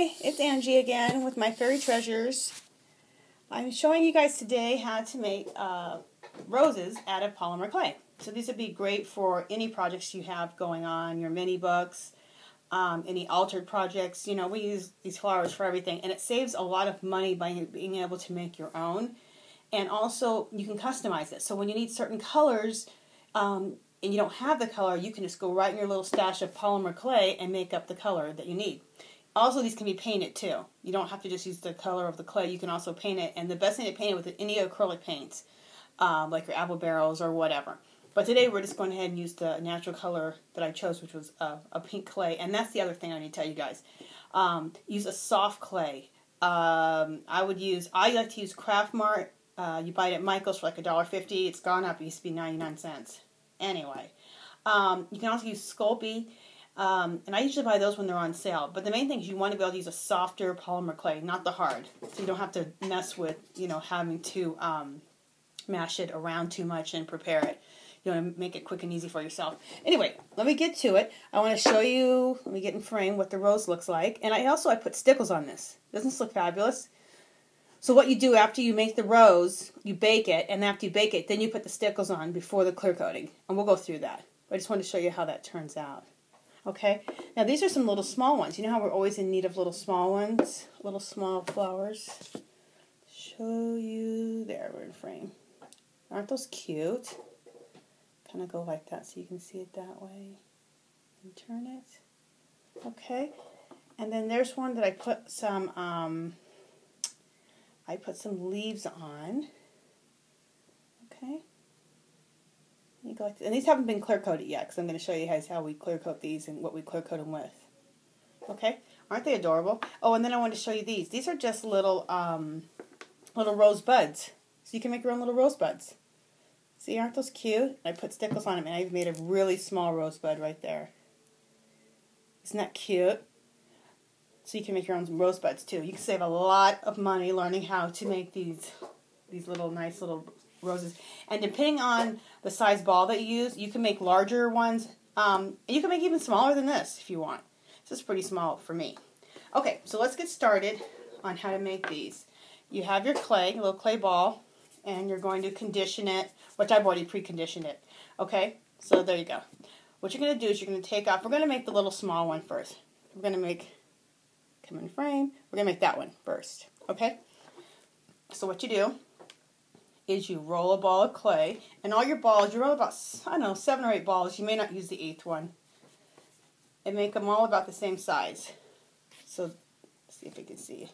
Hi, it's Angie again with my Fairy Treasures. I'm showing you guys today how to make roses out of polymer clay. So these would be great for any projects you have going on, your mini books, any altered projects. You know, we use these flowers for everything, and it saves a lot of money by being able to make your own. And also, you can customize it. So when you need certain colors, and you don't have the color, you can just go right in your little stash of polymer clay and make up the color that you need. Also, these can be painted too. You don't have to just use the color of the clay. You can also paint it, and the best thing to paint it with any acrylic paints, like your apple barrels or whatever. But today we're just going ahead and use the natural color that I chose, which was a pink clay. And that's the other thing I need to tell you guys. Use a soft clay. I like to use Craft Mart. You buy it at Michael's for like $1.50. It's gone up. It used to be 99 cents. Anyway, you can also use Sculpey. And I usually buy those when they're on sale. But the main thing is you want to be able to use a softer polymer clay, not the hard. So you don't have to mess with, having to mash it around too much and prepare it. You want to make it quick and easy for yourself. Anyway, let me get to it. I want to show you, let me get in frame, what the rose looks like. And I put stickles on this. Doesn't this look fabulous? So what you do after you make the rose, you bake it. And after you bake it, then you put the stickles on before the clear coating. And we'll go through that. I just want to show you how that turns out. Okay, now these are some little small ones. You know how we're always in need of little small ones? Little small flowers. Show you, there, we're in frame. Aren't those cute? Kind of go like that so you can see it that way. And turn it. Okay, and then there's one that I put some leaves on. Okay. You go like this. And these haven't been clear coated yet, because I'm going to show you guys how we clear coat these and what we clear coat them with. Okay, aren't they adorable? Oh, and then I wanted to show you these. These are just little rose buds. So you can make your own little rose buds. See, aren't those cute? I put stickles on them, and I've made a really small rosebud right there. Isn't that cute? So you can make your own rosebuds too. You can save a lot of money learning how to make these little nice little roses. And depending on the size ball that you use, you can make larger ones. And you can make even smaller than this if you want. This is pretty small for me. Okay, so let's get started on how to make these. You have your clay, a little clay ball, and you're going to condition it, which I've already preconditioned it. Okay, so there you go. What you're going to do is you're going to take off, we're going to make the little small one first. We're going to make, come in frame, we're going to make that one first. Okay, so what you do is you roll a ball of clay, and all your balls, you roll about, 7 or 8 balls. You may not use the 8th one. And make them all about the same size. So, let's see if you can see.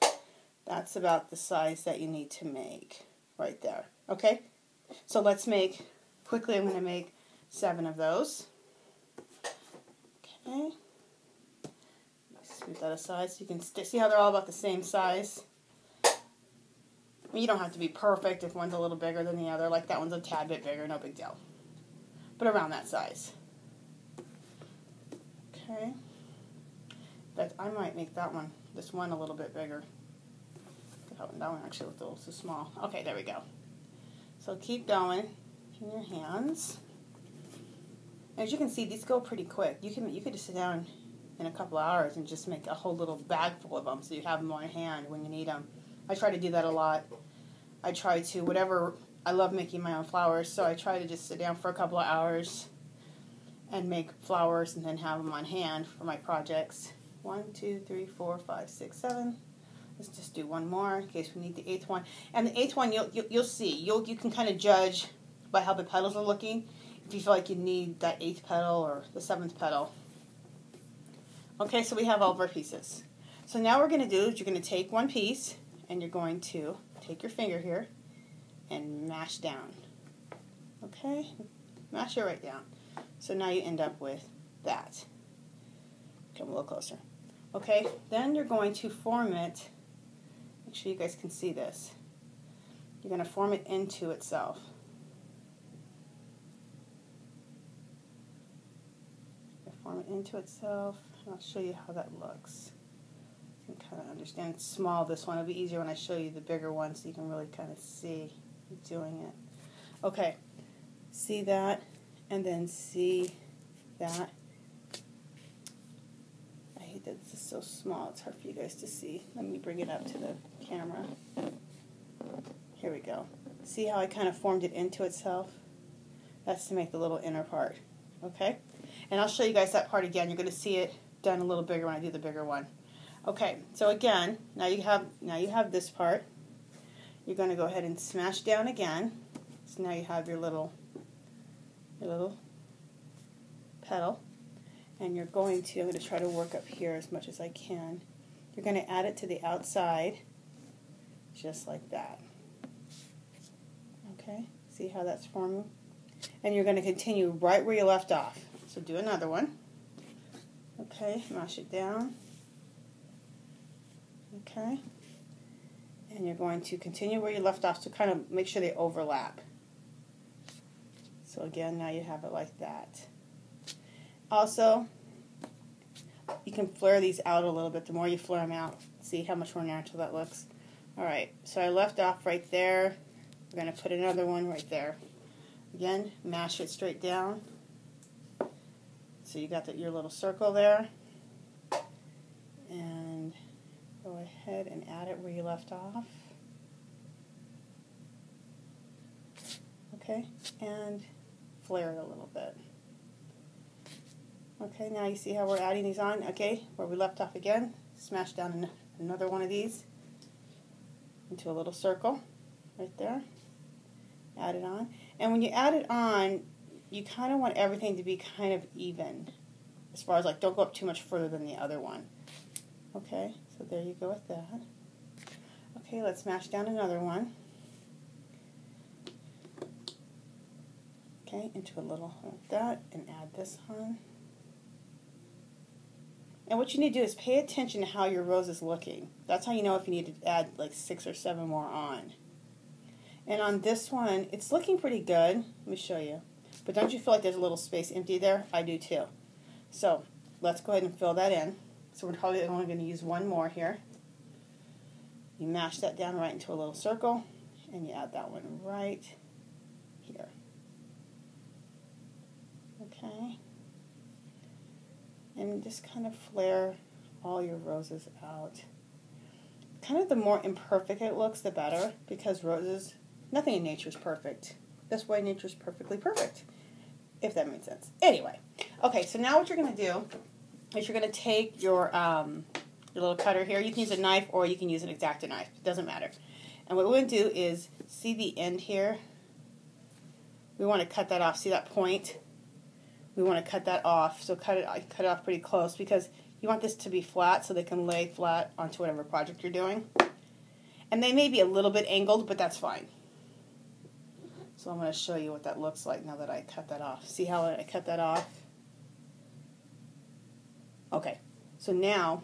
That's about the size that you need to make, right there. Okay? So let's make, quickly I'm going to make 7 of those. Okay. Scoot that aside so you can see how they're all about the same size. You don't have to be perfect if one's a little bigger than the other. Like that one's a tad bit bigger, no big deal. But around that size. Okay. But I might make that one, this one a little bit bigger. That one actually looked a little too small. Okay, there we go. So keep going in your hands. As you can see, these go pretty quick. You could just sit down in a couple hours and just make a whole little bag full of them so you have them on hand when you need them. I try to do that a lot. I love making my own flowers, so I try to just sit down for a couple of hours and make flowers and then have them on hand for my projects. 1, 2, 3, 4, 5, 6, 7. Let's just do one more in case we need the 8th one. And the 8th one, you'll see. You can kind of judge by how the petals are looking if you feel like you need that 8th petal or the 7th petal. Okay, so we have all of our pieces. So now what we're going to do is you're going to take one piece, and you're going to take your finger here and mash down. Okay? Mash it right down. So now you end up with that. Come a little closer. Okay? Then you're going to form it. Make sure you guys can see this. You're going to form it into itself. Form it into itself. I'll show you how that looks. You can kind of understand. It's small, this one. It'll be easier when I show you the bigger one so you can really kind of see me doing it. Okay, see that, and then see that. this is so small, it's hard for you guys to see. Let me bring it up to the camera. Here we go. See how I kind of formed it into itself? That's to make the little inner part. Okay? And I'll show you guys that part again. You're going to see it done a little bigger when I do the bigger one. Okay, so again, now you have this part. You're going to go ahead and smash down again. So now you have your little petal. And you're going to, I'm going to try to work up here as much as I can. You're going to add it to the outside, just like that. Okay, see how that's forming? And you're going to continue right where you left off. So do another one. Okay, mash it down. Okay. And you're going to continue where you left off to kind of make sure they overlap. So again, now you have it like that. Also, you can flare these out a little bit. The more you flare them out, see how much more natural that looks. Alright, so I left off right there. We're going to put another one right there. Again, mash it straight down. So you got your little circle there. And go ahead and add it where you left off. Okay, and flare it a little bit. Okay, now you see how we're adding these on. Okay, where we left off again, smash down another one of these into a little circle right there. Add it on. And when you add it on, you kind of want everything to be kind of even. As far as like, don't go up too much further than the other one. Okay, so there you go with that. Okay, let's smash down another one. Okay, into a little like that, and add this on. And what you need to do is pay attention to how your rose is looking. That's how you know if you need to add like 6 or 7 more on. And on this one, it's looking pretty good. Let me show you. But don't you feel like there's a little space empty there? I do too. So let's go ahead and fill that in. So we're probably only going to use one more here. You mash that down right into a little circle, and you add that one right here. Okay. And just kind of flare all your roses out. Kind of the more imperfect it looks, the better, because roses, nothing in nature is perfect. That's why nature is perfectly perfect, if that makes sense. Anyway, okay, so now what you're going to do is you're going to take your little cutter here. You can use a knife or you can use an X-Acto knife. It doesn't matter. And what we're going to do is, see the end here? We want to cut that off. See that point? We want to cut that off. So cut it off pretty close because you want this to be flat so they can lay flat onto whatever project you're doing. And they may be a little bit angled, but that's fine. So I'm going to show you what that looks like now that I cut that off. See how I cut that off? Okay, so now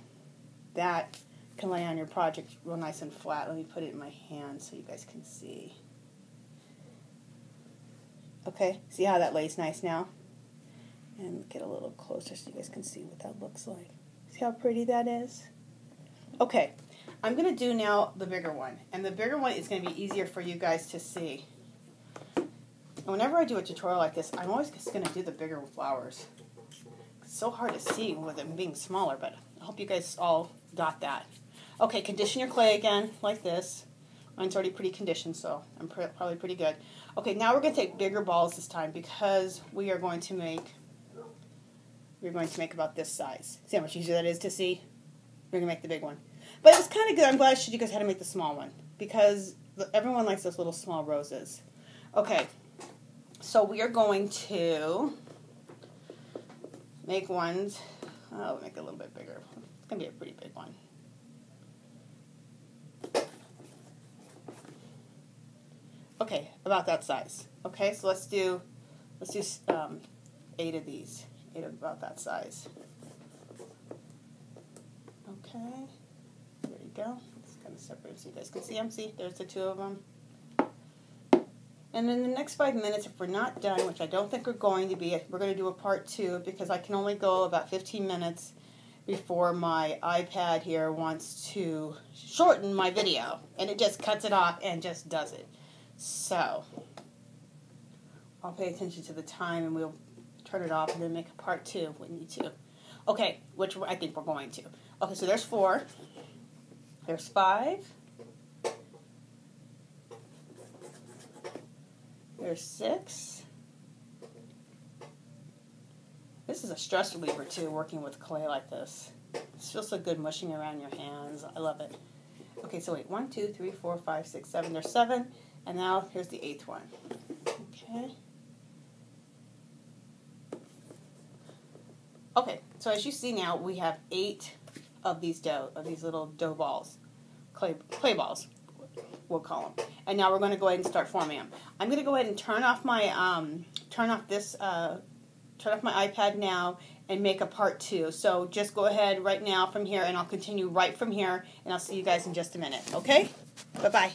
that can lay on your project real nice and flat. Let me put it in my hand so you guys can see. Okay, see how that lays nice now? And get a little closer so you guys can see what that looks like. See how pretty that is? Okay, I'm going to do now the bigger one. And the bigger one is going to be easier for you guys to see. And whenever I do a tutorial like this, I'm always just going to do the bigger flowers. It's so hard to see with them being smaller, but I hope you guys all got that. Okay, condition your clay again, like this. Mine's already pretty conditioned, so I'm probably pretty good. Okay, now we're going to take bigger balls this time because we are going to make... We're going to make about this size. See how much easier that is to see? We're going to make the big one. But it was kind of good. I'm glad I showed you guys how to make the small one. Because everyone likes those little small roses. Okay. So we are going to make ones. Oh, make it a little bit bigger. It's going to be a pretty big one. Okay, about that size. Okay, so let's do 8 of these. 8 of about that size. Okay, there you go. Just kind of separate so you guys can see them. See, there's the 2 of them. And in the next 5 minutes, if we're not done, which I don't think we're going to be, we're going to do a part 2 because I can only go about 15 minutes before my iPad here wants to shorten my video. And it just cuts it off and just does it. So, I'll pay attention to the time and we'll turn it off and then make a part 2 if we need to. Okay, which I think we're going to. Okay, so there's 4. There's 5. There's 6. This is a stress reliever too, working with clay like this. It feels so good mushing around your hands. I love it. Okay, so wait, 1, 2, 3, 4, 5, 6, 7. There's 7, and now here's the 8th one. Okay. Okay, so as you see now, we have 8 of these little dough balls, clay balls, we'll call them. And now we're going to go ahead and start forming them. I'm going to go ahead and turn off my iPad now and make a part 2. So just go ahead right now from here, and I'll continue right from here, and I'll see you guys in just a minute. Okay? Bye-bye.